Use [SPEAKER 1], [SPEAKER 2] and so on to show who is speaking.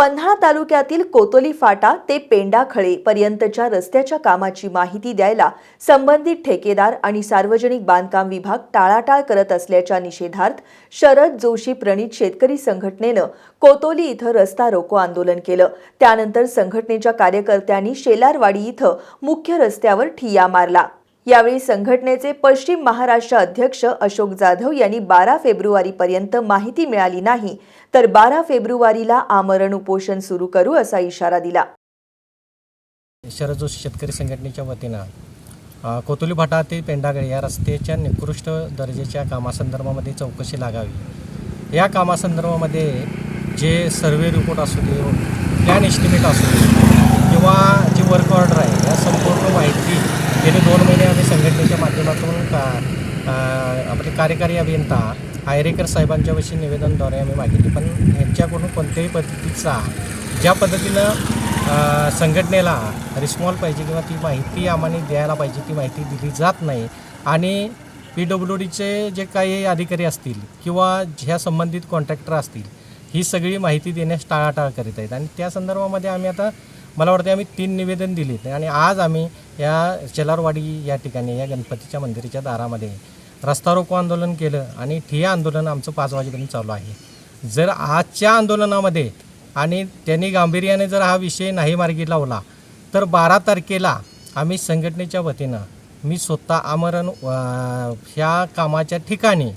[SPEAKER 1] पन्हाळा तालुक्यातील कोतोली फाटा ते पेंडाखळे पर्यंतच्या रस्त्याच्या कामाची माहिती द्यायला संबंधित ठेकेदार आणि सार्वजनिक बांधकाम विभाग टाळाटाळ करत असल्याच्या निषेधार्थ शरद जोशी प्रणित शेतकरी संघटनेनं कोतोली इथं रस्ता रोको आंदोलन केलं। त्यानंतर संघटनेच्या कार्यकर्त्यांनी शेलारवाडी इथं मुख्य रस्त्यावर ठिय्या मारला। यावेळी संघटनेचे पश्चिम महाराष्ट्र अध्यक्ष अशोक जाधव यांनी 12 फेब्रुवारीपर्यंत माहिती मिळाली नाही तर 12 फेब्रुवारीला आमरण उपोषण सुरू करू असा इशारा दिला।
[SPEAKER 2] शरद जोशी शेतकरी संघटनेच्या वतीनं कोतोली फाटा ते पेंडागळे या रस्त्याच्या निकृष्ट दर्जाच्या कामासंदर्भामध्ये चौकशी लागावी। या कामासंदर्भामध्ये जे सर्वे रिपोर्ट असू दे, प्लॅन एस्टिमेट असू दे किंवा जी वर्क ऑर्डर आहे या संपूर्ण माहिती गेले 2 महिने आम्ही संघटनेच्या माध्यमातून आपले कार्यकारी अभियंता आयरेकर साहेबांच्या विषयी निवेदनद्वारे आम्ही मागितले, पण यांच्याकडून कोणत्याही पद्धतीचा ज्या पद्धतीनं संघटनेला रिस्पॉन्स पाहिजे किंवा ती माहिती आम्हाला द्यायला पाहिजे ती माहिती दिली जात नाही। आणि PWDचे जे काही अधिकारी असतील किंवा ज्या संबंधित कॉन्ट्रॅक्टर असतील ही सगळी माहिती देण्यास टाळाटाळ करीत आहेत। आणि त्या संदर्भामध्ये आम्ही आता मला वाटतं आम्ही 3 निवेदन दिलीत आणि आज आम्ही या शेलारवाडी या ठिकाणी या गणपतीच्या मंदिराच्या दारामध्ये रस्ता रोको आंदोलन केलं आणि ठिय्या आंदोलन आमचं 5 वाजेपर्यंत चालू आहे। जर आजच्या आंदोलनामध्ये आणि त्यांनी गांभीर्याने जर हा विषय नाही मार्गी लावला तर 12 तारखेला आम्ही संघटनेच्या वतीनं मी स्वतः आमरण ह्या कामाच्या ठिकाणी